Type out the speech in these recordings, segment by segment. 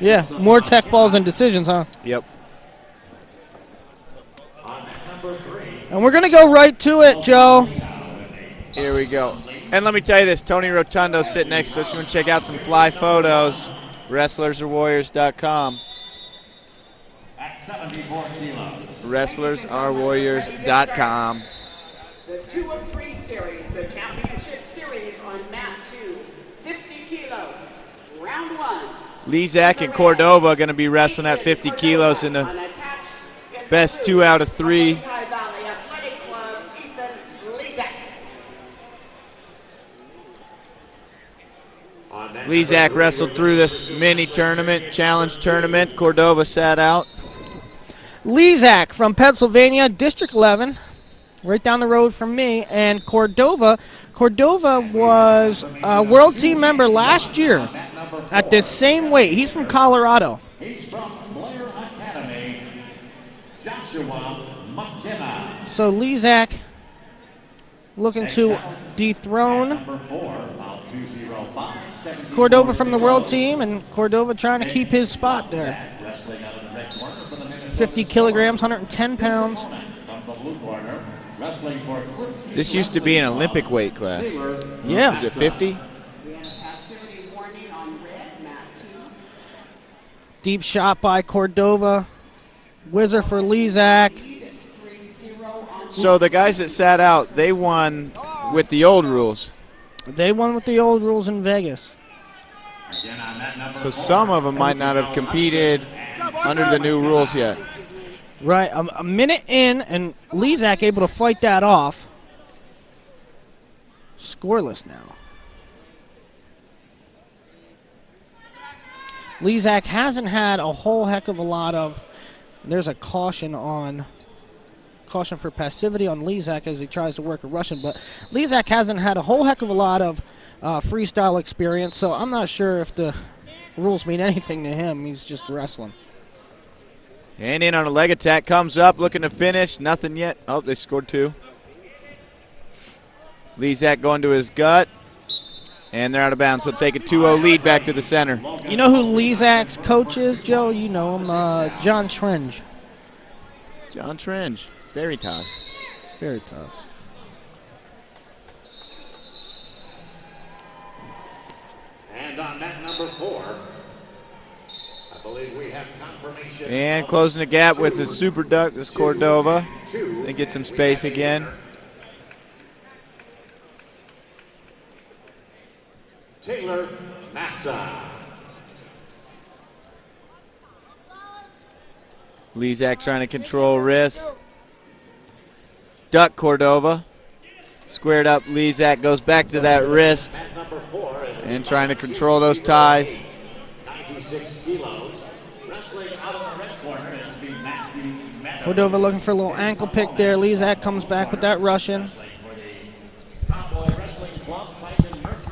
Yeah, more tech falls than decisions, huh? Yep. And we're going to go right to it, Joe. Here we go. And let me tell you this, Tony Rotundo's sitting next to us. You want to check out some fly photos, WrestlersAreWarriors.com. WrestlersAreWarriors.com. The 2 of 3 series, the championship series on mat 2, 50 kilos, round 1. Lizak and Cordova are going to be wrestling at 50 kilos in the best 2 out of 3. Lizak wrestled through this mini tournament, challenge tournament. Cordova sat out. Lizak from Pennsylvania, District 11, right down the road from me. And Cordova was a world team member last year at this same weight. He's from Colorado. He's from Blair Academy, Joshua McKenna. So Lizak looking to dethrone Cordova from the world team, and Cordova trying to keep his spot there. 50 kilograms, 110 pounds. This used to be an Olympic weight class. Yeah. Is it 50? Deep shot by Cordova. Whizzer for Lizak. So the guys that sat out, they won with the old rules. They won with the old rules in Vegas. So some of them might not have competed under the new rules yet. Right, a minute in, and Lizak able to fight that off. Scoreless now. Lizak hasn't had a whole heck of a lot of. There's a caution for passivity on Lizak as he tries to work a Russian, but Lizak hasn't had a whole heck of a lot of freestyle experience, so I'm not sure if the rules mean anything to him. He's just wrestling. And in on a leg attack, comes up, looking to finish. Nothing yet. Oh, they scored 2. Lizak going to his gut, and they're out of bounds. So take a 2-0 lead back to the center. You know who Lizak's coach is, Joe? You know him, John Trenge. John Trenge. Very tough. Very tough. And on that number 4, I believe we have confirmation. And closing the gap with the super duck, this Cordova. They get some space again. Taylor Massa. Lizak trying to control wrist. Duck Cordova. Squared up, Lizak goes back to that wrist. And trying to control those ties. 96 kilos. Wrestling out of the red corner is the Matthew. Cordova looking for a little ankle pick there. Lizak comes back with that Russian.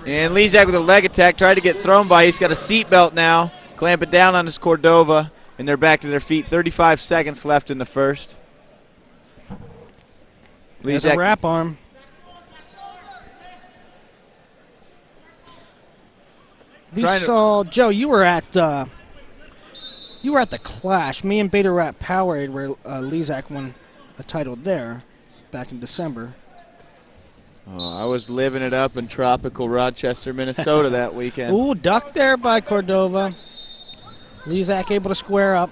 And Lizak with a leg attack, tried to get thrown by. He's got a seat belt now. Clamp it down on his Cordova. And they're back to their feet. 35 seconds left in the first. There's a wrap arm. So, Joe, you were at the Clash. Me and Beta were at Powerade where Lizak won a title there back in December. Oh, I was living it up in tropical Rochester, Minnesota that weekend. Ooh, duck there by Cordova. Lizak able to square up.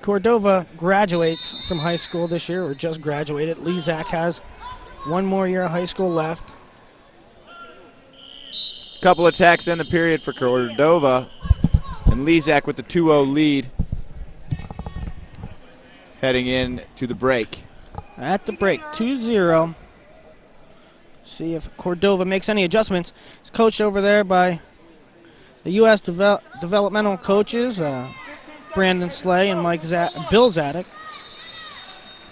Cordova graduates from high school this year, or just graduated. Lizak has one more year of high school left. Couple attacks in the period for Cordova, and Lizak with the 2-0 lead heading in to the break. At the break, 2-0. See if Cordova makes any adjustments. He's coached over there by the U.S. developmental coaches, Brandon Slay and Bill Zadek.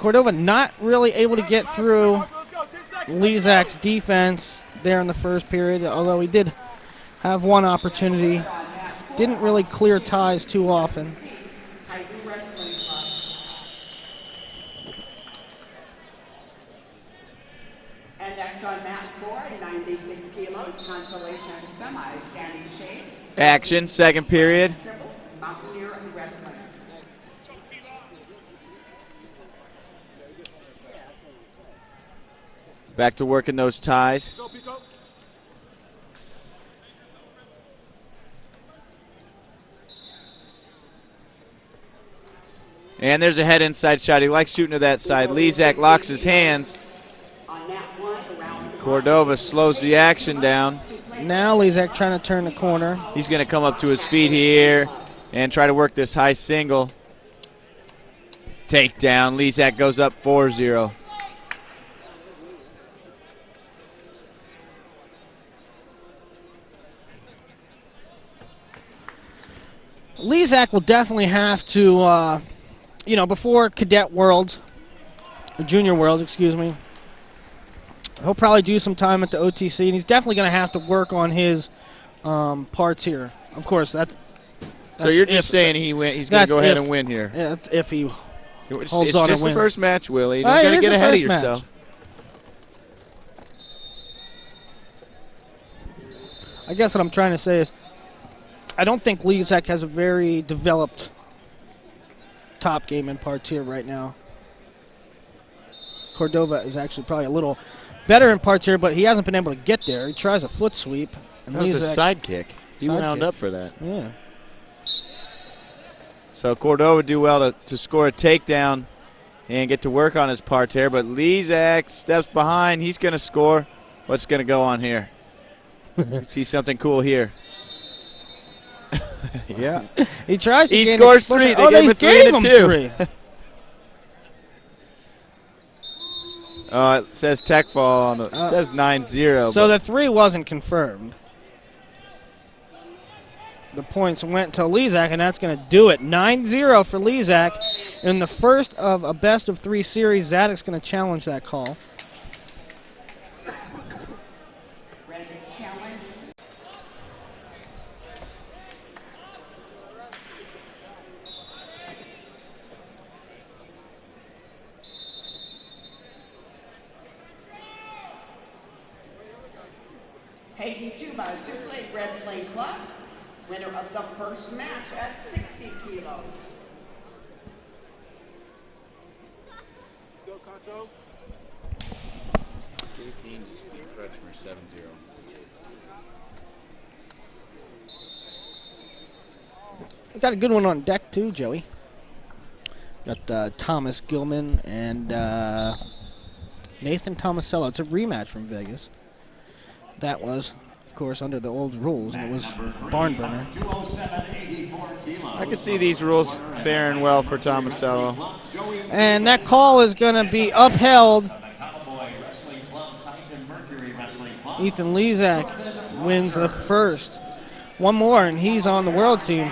Cordova not really able to get through Lizak's defense there in the first period, although he did have one opportunity. Didn't really clear ties too often. And next on mat 4, 96 kilos, consolation semi-standing shape. Action, second period. Triple Mountaineer Wrestling. Back to working those ties. And there's a head inside shot. He likes shooting to that side. Lizak locks his hands. On that one, around Cordova slows the action down. Now Lizak trying to turn the corner. He's going to come up to his feet here and try to work this high single. Takedown. Lizak goes up 4-0. Lizak will definitely have to, you know, before Cadet World, or Junior World, excuse me, he'll probably do some time at the OTC, and he's definitely going to have to work on his parts here. Of course, that's So you're just saying he's going to go ahead and win here. If he It's holds on and just wins. the first match, Willie. All right, Don't it is get the ahead of first match. yourself. I guess what I'm trying to say is I don't think Lizak has a very developed top game in Parterre right now. Cordova is actually probably a little better in Parterre, but he hasn't been able to get there. He tries a foot sweep. And That was a Lizak, side kick. He Side wound kick. up for that. yeah. So Cordova do well to score a takedown and get to work on his parterre, but Lizak steps behind. He's going to score. What's going to go on here? See something cool here. Yeah. He tries to He gain scores exposure. 3. They Oh, gave him a 3 and a 2. 3. It says tech fall on the. It says 9-0. So the 3 wasn't confirmed. The points went to Lizak, and that's going to do it. 9-0 for Lizak. In the first of a best-of-3 series, Zadok's going to challenge that call. Ready to challenge. Hayden Tuba, Super League Wrestling Club, winner of the first match at 60 kilos. Go, Concho. Freshman 7-0. We got a good one on deck, too, Joey. Got Thomas Gilman and Nathan Tomasello. It's a rematch from Vegas. That was, of course, under the old rules. It was barn burner. I can see these rules faring well for Tomasello. And that call is going to be upheld. Ethan Lizak wins the first. One more, and he's on the world team.